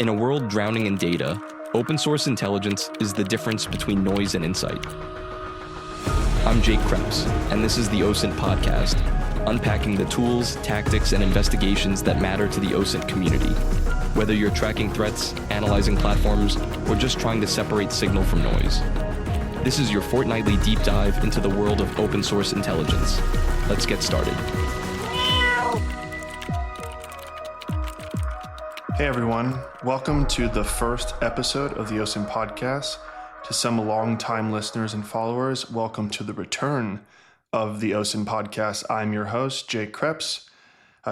In a world drowning in data, open source intelligence is the difference between noise and insight. I'm Jake Creps, and this is the OSINT Podcast, unpacking the tools, tactics, and investigations that matter to the OSINT community. Whether you're tracking threats, analyzing platforms, or just trying to separate signal from noise. This is your fortnightly deep dive into the world of open source intelligence. Let's get started. Hey everyone, welcome to the first episode of the OSINT Podcast. To some longtime listeners and followers, welcome to the return of the OSINT Podcast. I'm your host, Jake Creps.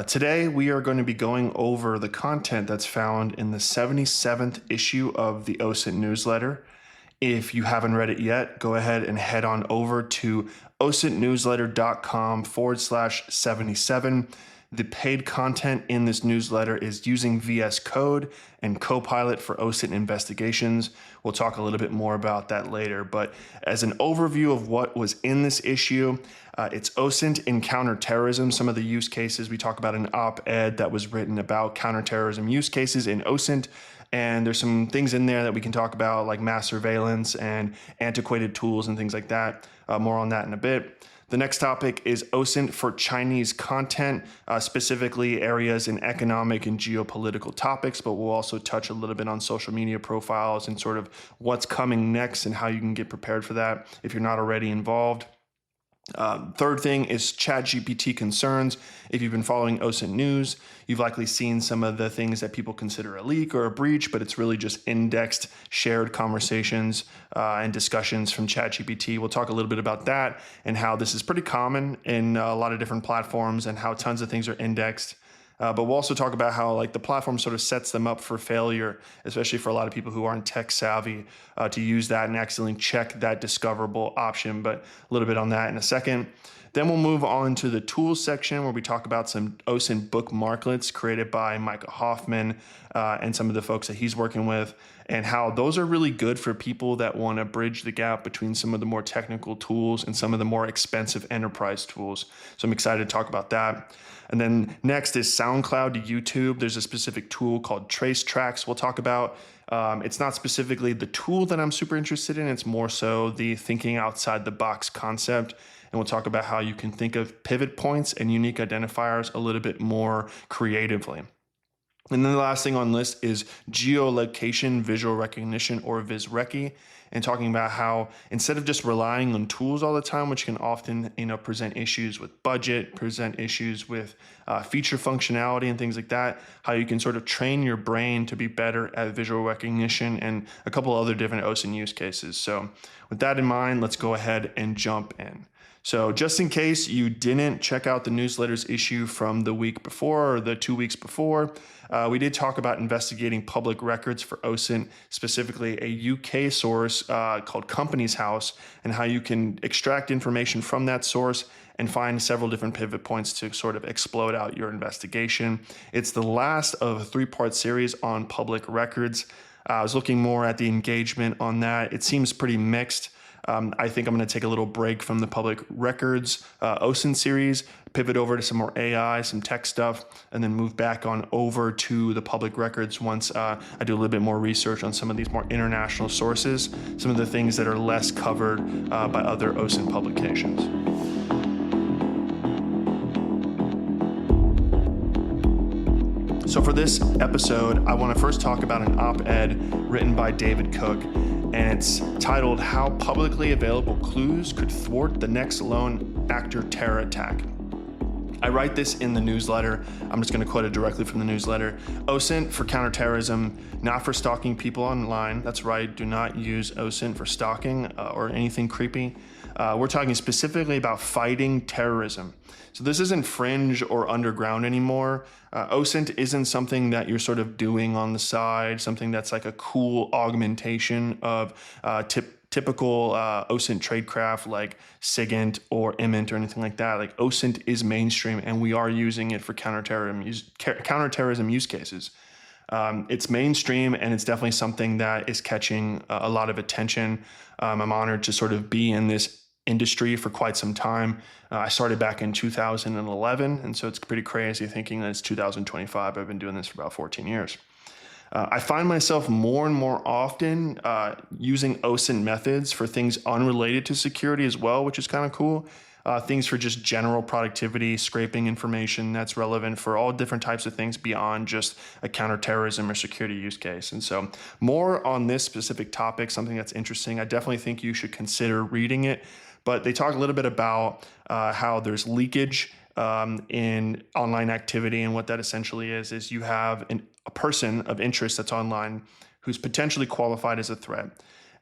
Today we are going to be going over the content that's found in the 77th issue of the OSINT newsletter. If you haven't read it yet, go ahead and head on over to osintnewsletter.com/77. The paid content in this newsletter is using VS Code and Copilot for OSINT investigations. We'll talk a little bit more about that later, but as an overview of what was in this issue, it's OSINT in counterterrorism. Some of the use cases, we talk about an op-ed that was written about counterterrorism use cases in OSINT. And there's some things in there that we can talk about, like mass surveillance and antiquated tools and things like that. More on that in a bit. The next topic is OSINT for Chinese content, specifically areas in economic and geopolitical topics, but we'll also touch a little bit on social media profiles and sort of what's coming next and how you can get prepared for that if you're not already involved. Third thing is ChatGPT concerns. If you've been following OSINT news, you've likely seen some of the things that people consider a leak or a breach, but it's really just indexed, shared conversations and discussions from ChatGPT. We'll talk a little bit about that and how this is pretty common in a lot of different platforms and how tons of things are indexed. But we'll also talk about how the platform sort of sets them up for failure, especially for a lot of people who aren't tech savvy, to use that and accidentally check that discoverable option. But a little bit on that in a second. Then we'll move on to the tools section where we talk about some OSINT Bookmarklets created by Micah Hoffman and some of the folks that he's working with, and how those are really good for people that want to bridge the gap between some of the more technical tools and some of the more expensive enterprise tools. So I'm excited to talk about that. And then next is SoundCloud-to-YouTube. There's a specific tool called Trace Tracks we'll talk about. It's not specifically the tool that I'm super interested in. It's more so the thinking outside the box concept. And we'll talk about how you can think of pivot points and unique identifiers a little bit more creatively. And then the last thing on the list is geolocation, visual recognition, or VisRecce, and talking about how instead of just relying on tools all the time, which can often present issues with budget, present issues with feature functionality and things like that, how you can sort of train your brain to be better at visual recognition and a couple other different OSINT use cases. So with that in mind, let's go ahead and jump in. So just in case you didn't check out the newsletter's issue from the week before or the 2 weeks before, we did talk about investigating public records for OSINT, specifically a UK source called Companies House, and how you can extract information from that source and find several different pivot points to sort of explode out your investigation. It's the last of a 3-part series on public records. I was looking more at the engagement on that. It seems pretty mixed. I think I'm going to take a little break from the public records OSINT series, pivot over to some more AI, some tech stuff, and then move back on over to the public records once I do a little bit more research on some of these more international sources, some of the things that are less covered by other OSINT publications. So for this episode, I want to first talk about an op-ed written by David Cook, and it's titled How Publicly Available Clues Could Thwart the Next Lone Actor Terror Attack. I write this in the newsletter. I'm just going to quote it directly from the newsletter. OSINT for counterterrorism, not for stalking people online. That's right. Do not use OSINT for stalking or anything creepy. We're talking specifically about fighting terrorism. So this isn't fringe or underground anymore. OSINT isn't something that you're sort of doing on the side, something that's like a cool augmentation of typical OSINT tradecraft like SIGINT or IMINT or anything like that. Like OSINT is mainstream and we are using it for counterterrorism use cases. It's mainstream and it's definitely something that is catching a lot of attention. I'm honored to sort of be in this industry for quite some time. I started back in 2011, and so it's pretty crazy thinking that it's 2025. I've been doing this for about 14 years. I find myself more and more often using OSINT methods for things unrelated to security as well, which is kind of cool. Things for just general productivity, scraping information that's relevant for all different types of things beyond just a counterterrorism or security use case. And so more on this specific topic, something that's interesting. I definitely think you should consider reading it. But they talk a little bit about how there's leakage in online activity. And what that essentially is you have a person of interest that's online who's potentially qualified as a threat.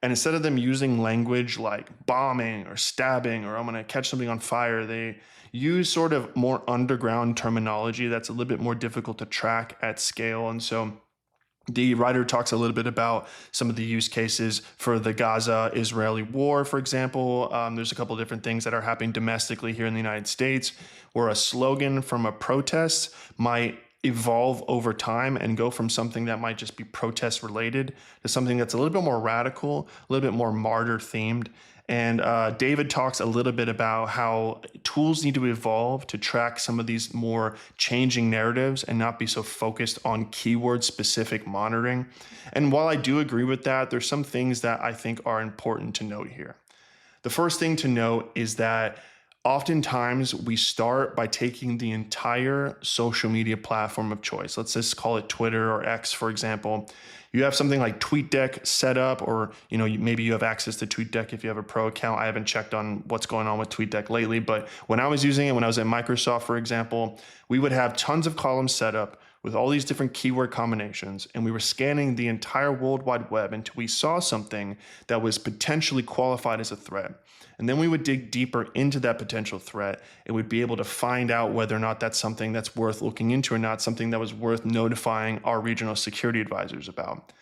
And instead of them using language like bombing or stabbing or I'm going to catch something on fire, they use sort of more underground terminology that's a little bit more difficult to track at scale. And so the writer talks a little bit about some of the use cases for the Gaza-Israeli war, for example. There's a couple of different things that are happening domestically here in the United States where a slogan from a protest might evolve over time and go from something that might just be protest related to something that's a little bit more radical, a little bit more martyr themed. And David talks a little bit about how tools need to evolve to track some of these more changing narratives and not be so focused on keyword specific monitoring. And while I do agree with that, there's some things that I think are important to note here. The first thing to note is that oftentimes we start by taking the entire social media platform of choice. Let's just call it Twitter or X, for example. You have something like TweetDeck set up, or maybe you have access to TweetDeck if you have a pro account. I haven't checked on what's going on with TweetDeck lately, but when I was using it, when I was at Microsoft, for example, we would have tons of columns set up with all these different keyword combinations, and we were scanning the entire World Wide Web until we saw something that was potentially qualified as a threat. And then we would dig deeper into that potential threat and we'd be able to find out whether or not that's something that's worth looking into or not, something that was worth notifying our regional security advisors about.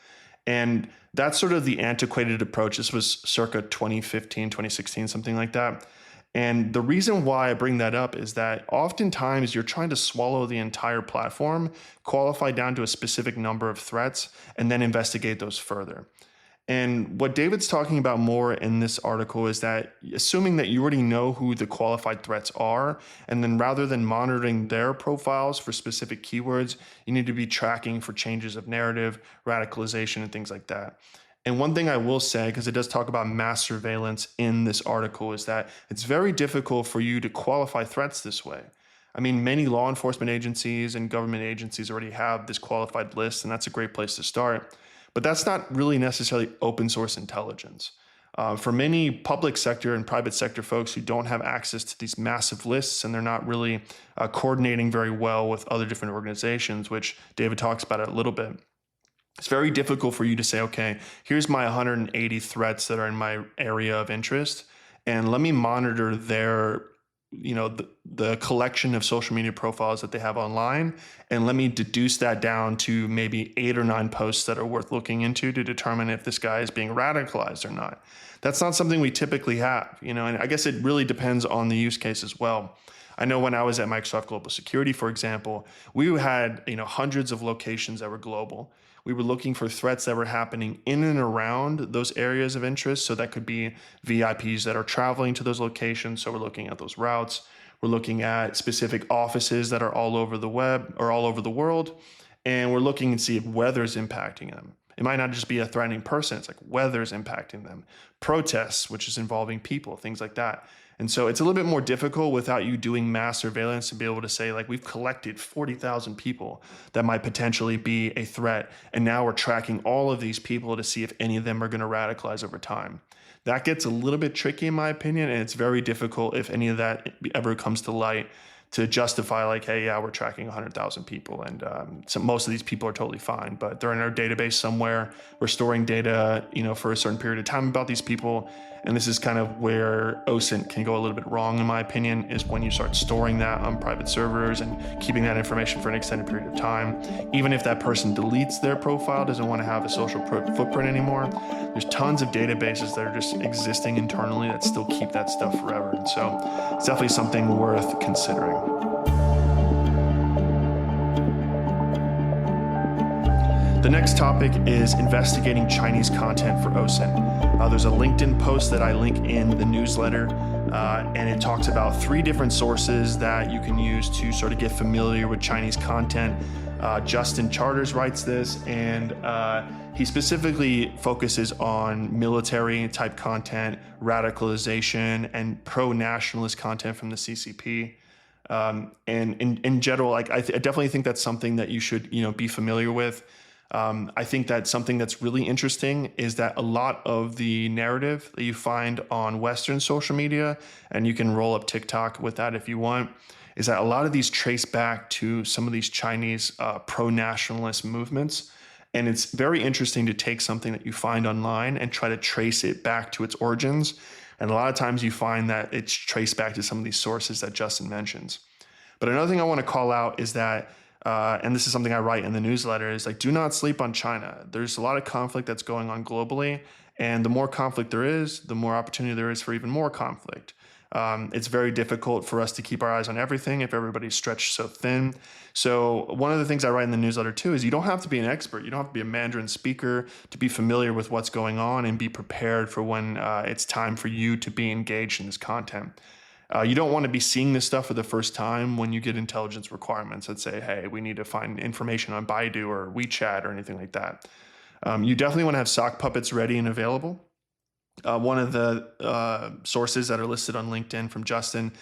And that's sort of the antiquated approach. This was circa 2015, 2016, something like that. And the reason why I bring that up is that oftentimes you're trying to swallow the entire platform, qualify down to a specific number of threats, and then investigate those further. And what David's talking about more in this article is that assuming that you already know who the qualified threats are, and then rather than monitoring their profiles for specific keywords, you need to be tracking for changes of narrative, radicalization, and things like that. And one thing I will say, because it does talk about mass surveillance in this article, is that it's very difficult for you to qualify threats this way. I mean, many law enforcement agencies and government agencies already have this qualified list, and that's a great place to start. But that's not really necessarily open source intelligence. For many public sector and private sector folks who don't have access to these massive lists and they're not really coordinating very well with other different organizations, which David talks about it a little bit, it's very difficult for you to say, okay, here's my 180 threats that are in my area of interest, and let me monitor their the collection of social media profiles that they have online, and let me deduce that down to maybe 8 or 9 posts that are worth looking into to determine if this guy is being radicalized or not. That's not something we typically have, and I guess it really depends on the use case as well. I know when I was at Microsoft Global Security, for example, we had hundreds of locations that were global. We were looking for threats that were happening in and around those areas of interest. So that could be VIPs that are traveling to those locations. So we're looking at those routes. We're looking at specific offices that are all over the web or all over the world. And we're looking and see if weather's impacting them. It might not just be a threatening person. It's like weather's impacting them. Protests, which is involving people, things like that. And so it's a little bit more difficult without you doing mass surveillance to be able to say, like, we've collected 40,000 people that might potentially be a threat. And now we're tracking all of these people to see if any of them are going to radicalize over time. That gets a little bit tricky in my opinion. And it's very difficult if any of that ever comes to light to justify like, hey, yeah, we're tracking 100,000 people. And so most of these people are totally fine, but they're in our database somewhere. We're storing data, for a certain period of time about these people. And this is kind of where OSINT can go a little bit wrong, in my opinion, is when you start storing that on private servers and keeping that information for an extended period of time. Even if that person deletes their profile, doesn't want to have a social footprint anymore, there's tons of databases that are just existing internally that still keep that stuff forever. And so it's definitely something worth considering. The next topic is investigating Chinese content for OSINT. There's a LinkedIn post that I link in the newsletter and it talks about 3 different sources that you can use to sort of get familiar with Chinese content. Justin Charters writes this, and he specifically focuses on military type content, radicalization, and pro-nationalist content from the CCP. And in general, like I definitely think that's something that you should, be familiar with. I think that something that's really interesting is that a lot of the narrative that you find on Western social media, and you can roll up TikTok with that if you want, is that a lot of these trace back to some of these Chinese pro-nationalist movements. And it's very interesting to take something that you find online and try to trace it back to its origins. And a lot of times you find that it's traced back to some of these sources that Justin mentions. But another thing I want to call out is that, and this is something I write in the newsletter, is like, do not sleep on China. There's a lot of conflict that's going on globally. And the more conflict there is, the more opportunity there is for even more conflict. It's very difficult for us to keep our eyes on everything if everybody's stretched so thin. So one of the things I write in the newsletter too is you don't have to be an expert. You don't have to be a Mandarin speaker to be familiar with what's going on and be prepared for when it's time for you to be engaged in this content. You don't want to be seeing this stuff for the first time when you get intelligence requirements that say, hey, we need to find information on Baidu or WeChat or anything like that. You definitely want to have sock puppets ready and available. One of the sources that are listed on LinkedIn from Justin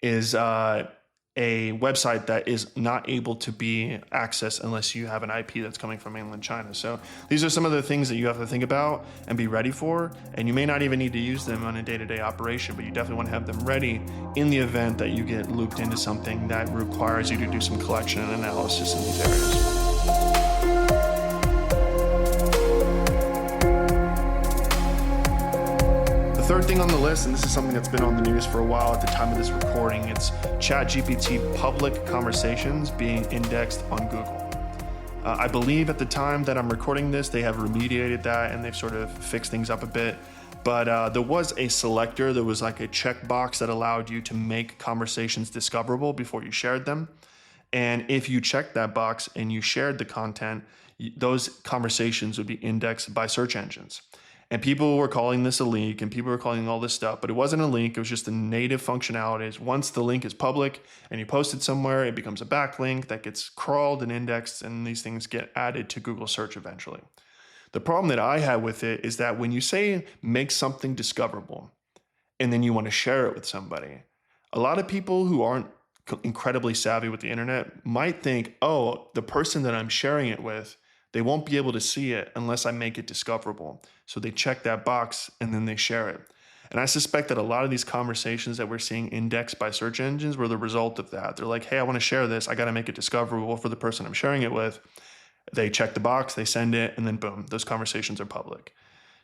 is a website that is not able to be accessed unless you have an IP that's coming from mainland China. So these are some of the things that you have to think about and be ready for. And you may not even need to use them on a day-to-day operation, but you definitely want to have them ready in the event that you get looped into something that requires you to do some collection and analysis in these areas. Third thing on the list, and this is something that's been on the news for a while at the time of this recording, it's ChatGPT public conversations being indexed on Google. I believe at the time that I'm recording this, they have remediated that and they've sort of fixed things up a bit. But there was a selector, there was like a checkbox that allowed you to make conversations discoverable before you shared them. And if you checked that box and you shared the content, those conversations would be indexed by search engines. And people were calling this a leak and people were calling all this stuff, but it wasn't a leak. It was just the native functionalities. Once the link is public and you post it somewhere, it becomes a backlink that gets crawled and indexed, and these things get added to Google search eventually. The problem that I had with it is that when you say make something discoverable and then you want to share it with somebody, a lot of people who aren't incredibly savvy with the internet might think, oh, the person that I'm sharing it with, they won't be able to see it unless I make it discoverable. So they check that box and then they share it. And I suspect that a lot of these conversations that we're seeing indexed by search engines were the result of that. They're like, hey, I want to share this. I got to make it discoverable for the person I'm sharing it with. They check the box, they send it, and then boom, those conversations are public.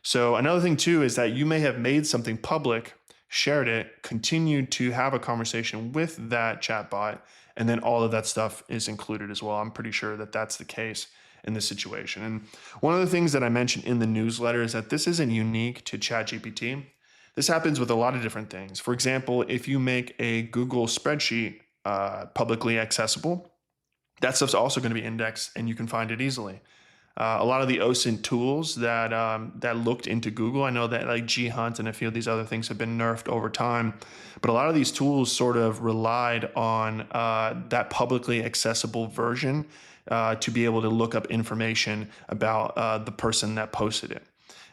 So another thing too is that you may have made something public, shared it, continued to have a conversation with that chatbot, and then all of that stuff is included as well. I'm pretty sure that that's the case in this situation. And one of the things that I mentioned in the newsletter is that this isn't unique to ChatGPT. This happens with a lot of different things. For example, if you make a Google spreadsheet publicly accessible, that stuff's also going to be indexed and you can find it easily. A lot of the OSINT tools that looked into Google, I know that like gHunt and a few of these other things have been nerfed over time, but a lot of these tools sort of relied on that publicly accessible version to be able to look up information about the person that posted it.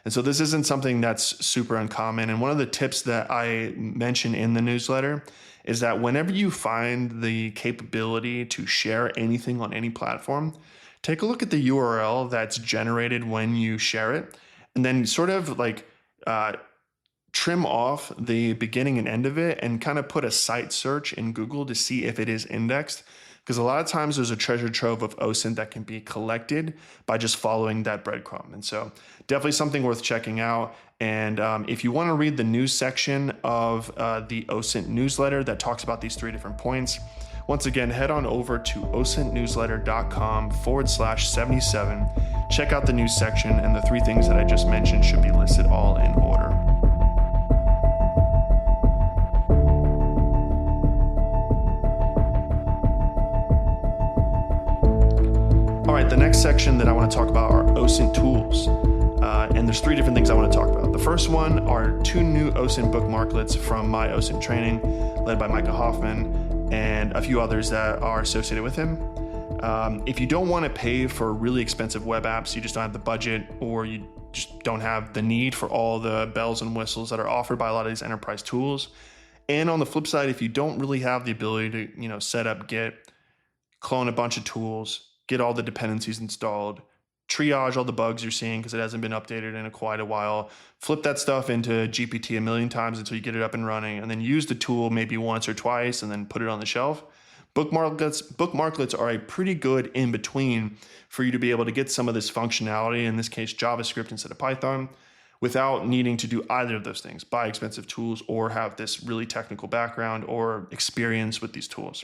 And so this isn't something that's super uncommon. And one of the tips that I mention in the newsletter is that whenever you find the capability to share anything on any platform, take a look at the URL that's generated when you share it, and then sort of like trim off the beginning and end of it and kind of put a site search in Google to see if it is indexed. Because a lot of times there's a treasure trove of OSINT that can be collected by just following that breadcrumb. And so definitely something worth checking out. And if you want to read the news section of the OSINT newsletter that talks about these 3 different points, once again, head on over to osintnewsletter.com/77. Check out the news section, and the 3 things that I just mentioned should be listed all in order. All right, the next section that I want to talk about are OSINT tools. And there's 3 different things I want to talk about. The first one are 2 new OSINT bookmarklets from my OSINT training, led by Micah Hoffman and a few others that are associated with him. If you don't want to pay for really expensive web apps, you just don't have the budget, or you just don't have the need for all the bells and whistles that are offered by a lot of these enterprise tools. And on the flip side, if you don't really have the ability to, set up Git, clone a bunch of tools, get all the dependencies installed, triage all the bugs you're seeing because it hasn't been updated in quite a while, flip that stuff into GPT a million times until you get it up and running, and then use the tool maybe once or twice and then put it on the shelf. Bookmarklets are a pretty good in-between for you to be able to get some of this functionality, in this case JavaScript instead of Python, without needing to do either of those things, buy expensive tools or have this really technical background or experience with these tools.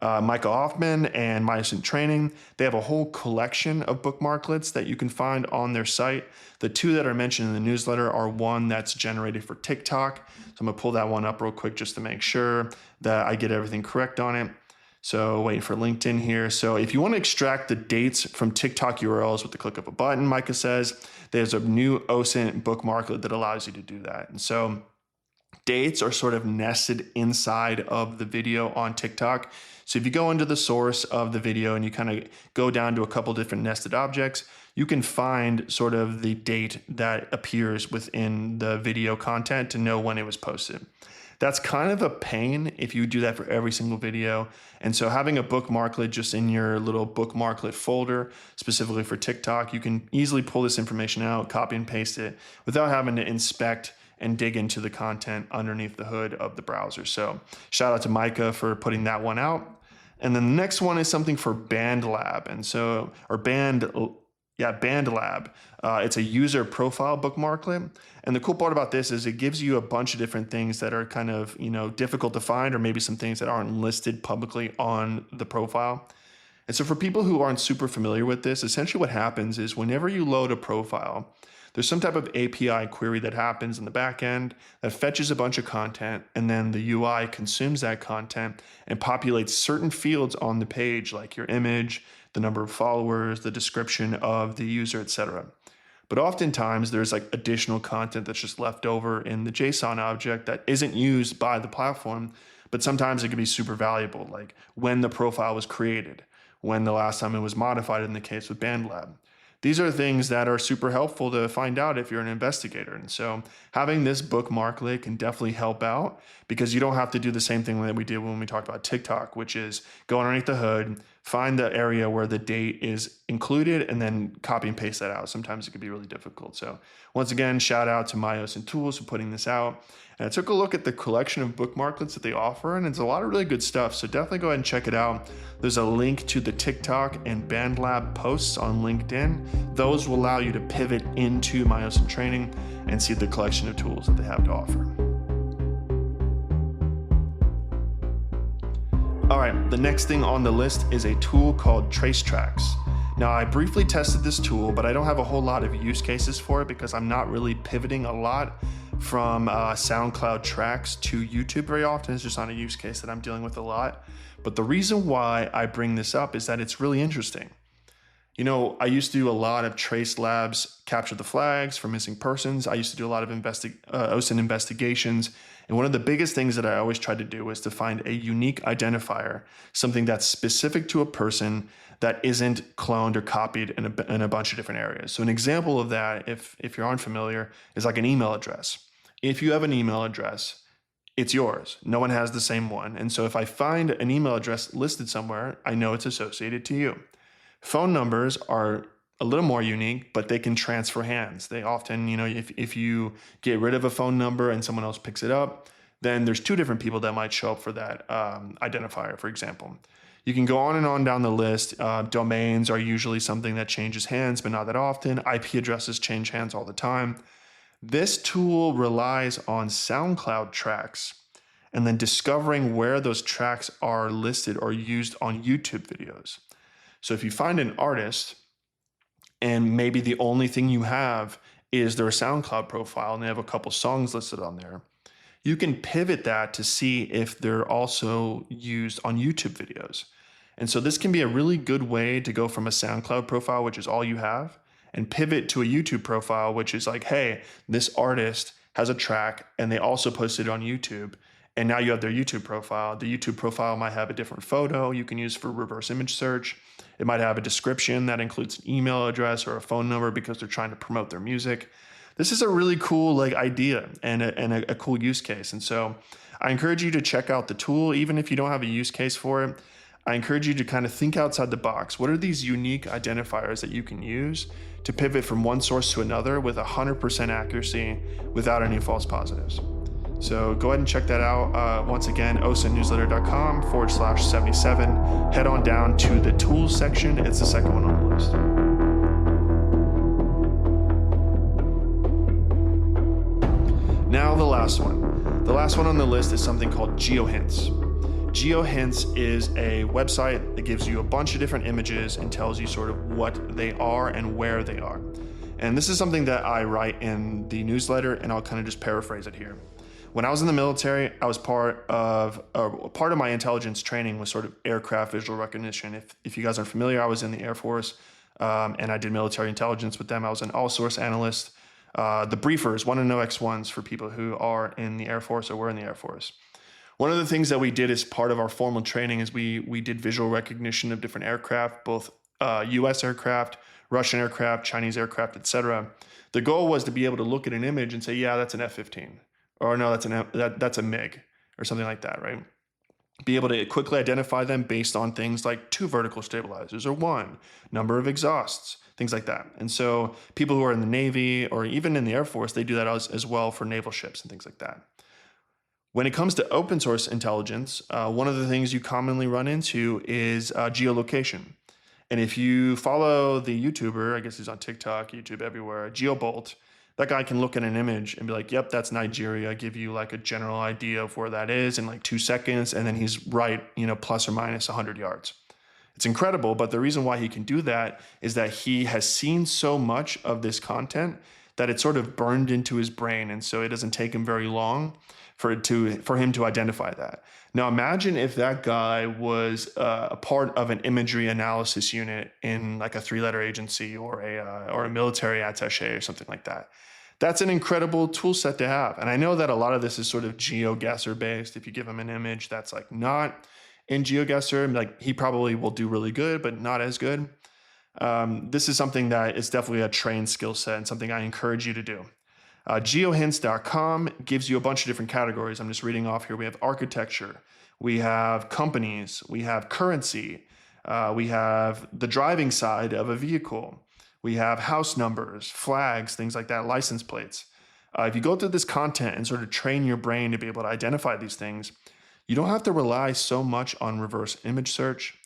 Micah Hoffman and my OSINT training, they have a whole collection of bookmarklets that you can find on their site. The 2 that are mentioned in the newsletter are one that's generated for TikTok. So I'm going to pull that one up real quick just to make sure that I get everything correct on it. So waiting for LinkedIn here. So if you want to extract the dates from TikTok URLs with the click of a button, Micah says, there's a new OSINT bookmarklet that allows you to do that. And so dates are sort of nested inside of the video on TikTok. So if you go into the source of the video and you kind of go down to a couple different nested objects, you can find sort of the date that appears within the video content to know when it was posted. That's kind of a pain if you do that for every single video. And so having a bookmarklet just in your little bookmarklet folder, specifically for TikTok, you can easily pull this information out, copy and paste it without having to inspect and dig into the content underneath the hood of the browser. So shout out to Micah for putting that one out. And then the next one is something for BandLab. BandLab. It's a user profile bookmarklet. And the cool part about this is it gives you a bunch of different things that are kind of, difficult to find, or maybe some things that aren't listed publicly on the profile. And so for people who aren't super familiar with this, essentially what happens is whenever you load a profile, there's some type of API query that happens in the back end that fetches a bunch of content, and then the UI consumes that content and populates certain fields on the page, like your image, the number of followers, the description of the user, etc. But oftentimes there's like additional content that's just left over in the JSON object that isn't used by the platform, but sometimes it can be super valuable, like when the profile was created, when the last time it was modified in the case with BandLab. These are things that are super helpful to find out if you're an investigator. And so having this bookmarklet can definitely help out, because you don't have to do the same thing that we did when we talked about TikTok, which is go underneath the hood, find the area where the date is included, and then copy and paste that out. Sometimes it can be really difficult. So once again, shout out to my OSINT Tools for putting this out. And I took a look at the collection of bookmarklets that they offer, and it's a lot of really good stuff. So definitely go ahead and check it out. There's a link to the TikTok and BandLab posts on LinkedIn. Those will allow you to pivot into my OSINT training and see the collection of tools that they have to offer. All right, the next thing on the list is a tool called Tracetracks. Now, I briefly tested this tool, but I don't have a whole lot of use cases for it because I'm not really pivoting a lot from SoundCloud tracks to YouTube very often. It's just not a use case that I'm dealing with a lot. But the reason why I bring this up is that it's really interesting. I used to do a lot of Trace Labs, capture the flags for missing persons. I used to do a lot of OSINT investigations. And one of the biggest things that I always tried to do was to find a unique identifier, something that's specific to a person that isn't cloned or copied in a bunch of different areas. So an example of that, if you're unfamiliar, is like an email address. If you have an email address, it's yours. No one has the same one. And so if I find an email address listed somewhere, I know it's associated to you. Phone numbers are a little more unique, but they can transfer hands. They often, if you get rid of a phone number and someone else picks it up, then there's 2 different people that might show up for that identifier, for example. You can go on and on down the list. Domains are usually something that changes hands, but not that often. IP addresses change hands all the time. This tool relies on SoundCloud tracks and then discovering where those tracks are listed or used on YouTube videos. So if you find an artist and maybe the only thing you have is their SoundCloud profile and they have a couple songs listed on there, you can pivot that to see if they're also used on YouTube videos. And so this can be a really good way to go from a SoundCloud profile, which is all you have, and pivot to a YouTube profile, which is like, hey, this artist has a track and they also posted it on YouTube. And now you have their YouTube profile. The YouTube profile might have a different photo you can use for reverse image search. It might have a description that includes an email address or a phone number because they're trying to promote their music. This is a really cool idea and a cool use case. And so I encourage you to check out the tool, even if you don't have a use case for it. I encourage you to kind of think outside the box. What are these unique identifiers that you can use to pivot from one source to another with 100% accuracy without any false positives? So go ahead and check that out. Once again, osintnewsletter.com/77. Head on down to the tools section. It's the second one on the list. Now the last one. The last one on the list is something called GeoHints. GeoHints is a website that gives you a bunch of different images and tells you sort of what they are and where they are. And this is something that I write in the newsletter, and I'll kind of just paraphrase it here. When I was in the military, I was part of my intelligence training was sort of aircraft visual recognition. If you guys aren't familiar, I was in the Air Force and I did military intelligence with them. I was an all-source analyst. The briefers, 1-to-know-X1s for people who are in the Air Force or were in the Air Force. One of the things that we did as part of our formal training is we did visual recognition of different aircraft, both U.S. aircraft, Russian aircraft, Chinese aircraft, etc. The goal was to be able to look at an image and say, yeah, that's an F-15. Or no, that's a MiG or something like that, right? Be able to quickly identify them based on things like 2 vertical stabilizers or 1, number of exhausts, things like that. And so people who are in the Navy or even in the Air Force, they do that as well for naval ships and things like that. When it comes to open source intelligence, one of the things you commonly run into is geolocation. And if you follow the YouTuber, I guess he's on TikTok, YouTube, everywhere, GeoBolt, that guy can look at an image and be like, yep, that's Nigeria, give you like a general idea of where that is in like 2 seconds. And then he's right, plus or minus 100 yards. It's incredible. But the reason why he can do that is that he has seen so much of this content that it's sort of burned into his brain. And so it doesn't take him very long for him to identify that. Now imagine if that guy was a part of an imagery analysis unit in like a 3-letter agency or a military attaché or something like that. That's an incredible tool set to have. And I know that a lot of this is sort of GeoGuessr based. If you give him an image that's like not in GeoGuessr, like he probably will do really good, but not as good. This is something that is definitely a trained skill set and something I encourage you to do. Geohints.com gives you a bunch of different categories. I'm just reading off here. We have architecture, we have companies, we have currency, we have the driving side of a vehicle, we have house numbers, flags, things like that, license plates. If you go through this content and sort of train your brain to be able to identify these things, you don't have to rely so much on reverse image search.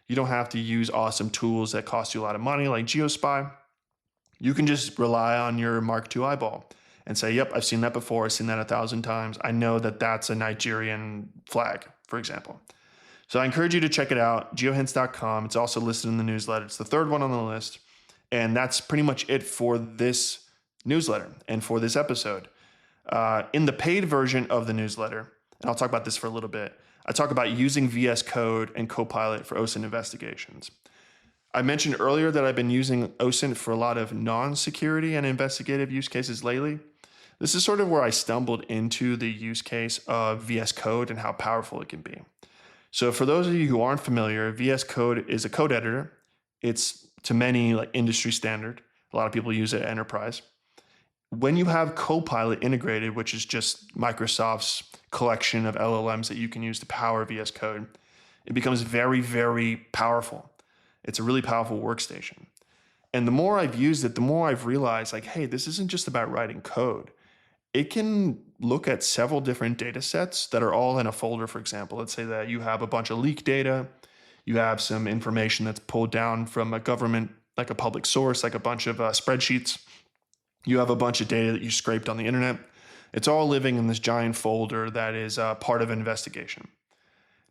You don't have to use awesome tools that cost you a lot of money like GeoSpy. You can just rely on your Mark II eyeball and say, yep, I've seen that before. I've seen that 1,000 times. I know that that's a Nigerian flag, for example. So I encourage you to check it out, geohints.com. It's also listed in the newsletter. It's the 3rd one on the list. And that's pretty much it for this newsletter and for this episode. In the paid version of the newsletter, and I'll talk about this for a little bit, I talk about using VS Code and Copilot for OSINT investigations. I mentioned earlier that I've been using OSINT for a lot of non-security and investigative use cases lately. This is sort of where I stumbled into the use case of VS Code and how powerful it can be. So for those of you who aren't familiar, VS Code is a code editor. It's to many like industry standard. A lot of people use it at enterprise. When you have Copilot integrated, which is just Microsoft's collection of LLMs that you can use to power VS Code, it becomes very, very powerful. It's a really powerful workstation. And the more I've used it, the more I've realized like, hey, this isn't just about writing code. It can look at several different data sets that are all in a folder, for example. Let's say that you have a bunch of leak data. You have some information that's pulled down from a government, like a public source, like a bunch of spreadsheets. You have a bunch of data that you scraped on the internet. It's all living in this giant folder that is part of an investigation.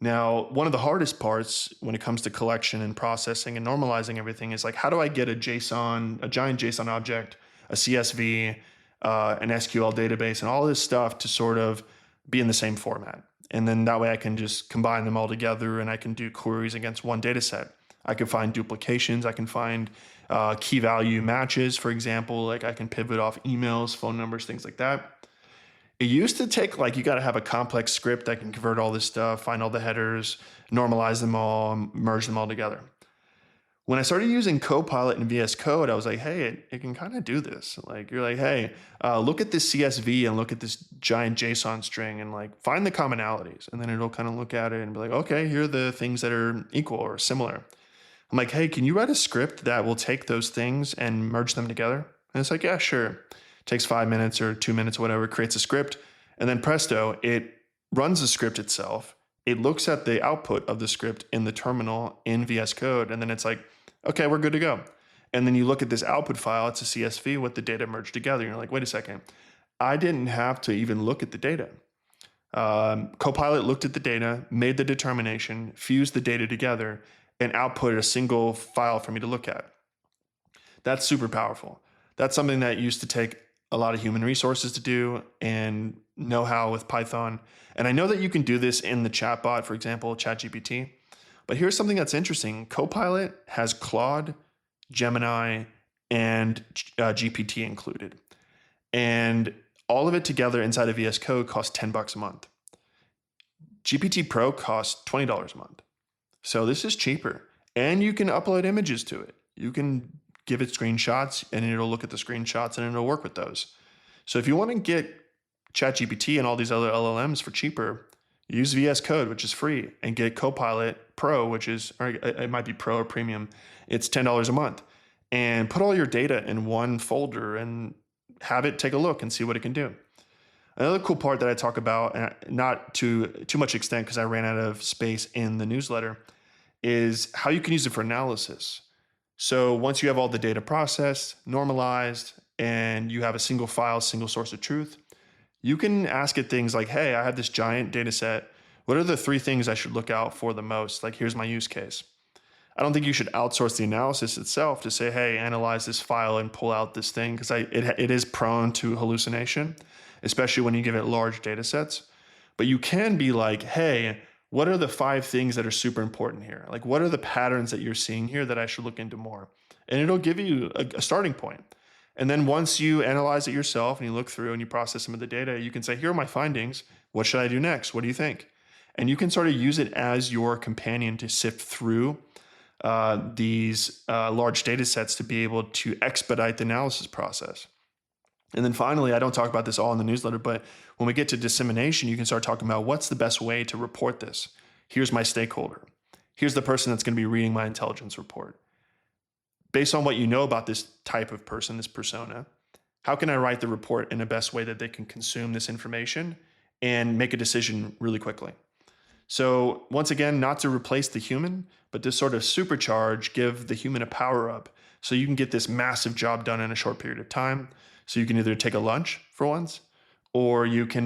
Now, one of the hardest parts when it comes to collection and processing and normalizing everything is like, how do I get a JSON, a giant JSON object, a CSV, an SQL database, and all this stuff to sort of be in the same format? And then that way I can just combine them all together and I can do queries against one data set. I can find duplications. I can find key value matches, for example. Like I can pivot off emails, phone numbers, things like that. It used to take you got to have a complex script that can convert all this stuff, find all the headers, normalize them all, merge them all together. When I started using Copilot and VS Code, I was like, hey, it can kind of do this. You're like, hey, look at this CSV and look at this giant JSON string and find the commonalities. And then it'll kind of look at it and be like, okay, here are the things that are equal or similar. I'm like, hey, can you write a script that will take those things and merge them together? And it's like, yeah, sure. It takes 5 minutes or 2 minutes, whatever, creates a script. And then presto, it runs the script itself. It looks at the output of the script in the terminal in VS Code. And then it's like, okay, we're good to go. And then you look at this output file, it's a CSV with the data merged together. You're like, wait a second. I didn't have to even look at the data. Copilot looked at the data, made the determination, fused the data together, and outputted a single file for me to look at. That's super powerful. That's something that used to take a lot of human resources to do and know-how with Python. And I know that you can do this in the chatbot, for example, ChatGPT. But here's something that's interesting. Copilot has Claude, Gemini, and GPT included. And all of it together inside of VS Code costs $10 a month. GPT Pro costs $20 a month. So this is cheaper. And you can upload images to it. You can give it screenshots and it'll look at the screenshots and it'll work with those. So if you want to get ChatGPT and all these other LLMs for cheaper, use VS Code, which is free, and get Copilot Pro, which is, or it might be Pro or Premium. It's $10 a month. And put all your data in one folder and have it take a look and see what it can do. Another cool part that I talk about, and not to too much extent because I ran out of space in the newsletter, is how you can use it for analysis. So once you have all the data processed, normalized, and you have a single file, single source of truth, you can ask it things like, hey, I have this giant data set. What are the 3 things I should look out for the most? Here's my use case. I don't think you should outsource the analysis itself to say, hey, analyze this file and pull out this thing, because it is prone to hallucination, especially when you give it large data sets. But you can be like, hey, what are the 5 things that are super important here? What are the patterns that you're seeing here that I should look into more? And it'll give you a starting point. And then once you analyze it yourself and you look through and you process some of the data, you can say, here are my findings. What should I do next? What do you think? And you can sort of use it as your companion to sift through these large data sets to be able to expedite the analysis process. And then finally, I don't talk about this all in the newsletter, but when we get to dissemination, you can start talking about what's the best way to report this. Here's my stakeholder. Here's the person that's going to be reading my intelligence report. Based on what you know about this type of person, this persona, how can I write the report in the best way that they can consume this information and make a decision really quickly? So once again, not to replace the human, but to sort of supercharge, give the human a power up so you can get this massive job done in a short period of time. So you can either take a lunch for once, or you can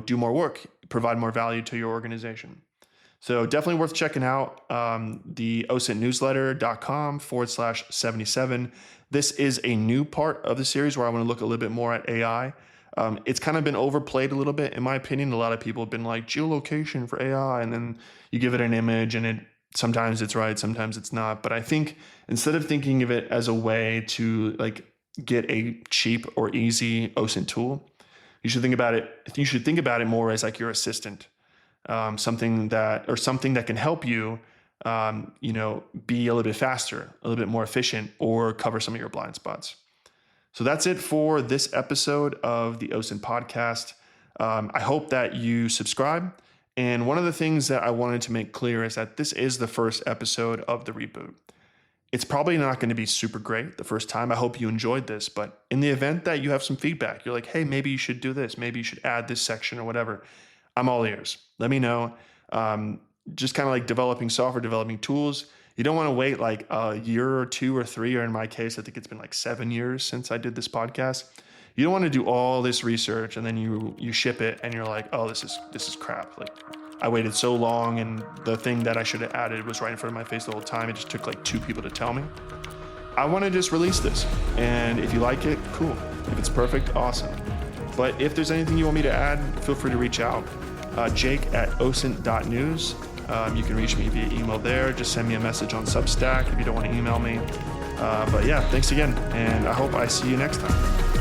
do more work, provide more value to your organization. So definitely worth checking out the osintnewsletter.com/77. This is a new part of the series where I want to look a little bit more at AI. It's kind of been overplayed a little bit, in my opinion. A lot of people have been like, geolocation for AI, and then you give it an image and sometimes it's right, sometimes it's not. But I think instead of thinking of it as a way to get a cheap or easy OSINT tool, you should think about it more as your assistant. Something that can help you, be a little bit faster, a little bit more efficient, or cover some of your blind spots. So that's it for this episode of the OSINT Podcast. I hope that you subscribe. And one of the things that I wanted to make clear is that this is the first episode of the reboot. It's probably not going to be super great the first time. I hope you enjoyed this, but in the event that you have some feedback, you're like, hey, maybe you should do this. Maybe you should add this section or whatever. I'm all ears. Let me know. Just kind of like developing software, developing tools. You don't want to wait a year or 2 or 3, or in my case, I think it's been 7 years since I did this podcast. You don't want to do all this research and then you ship it and you're like, oh, this is crap. I waited so long and the thing that I should have added was right in front of my face the whole time. It just took 2 people to tell me. I want to just release this. And if you like it, cool. If it's perfect, awesome. But if there's anything you want me to add, feel free to reach out. Jake at osint.news. You can reach me via email there. Just send me a message on Substack if you don't want to email me. But yeah, thanks again, and I hope I see you next time.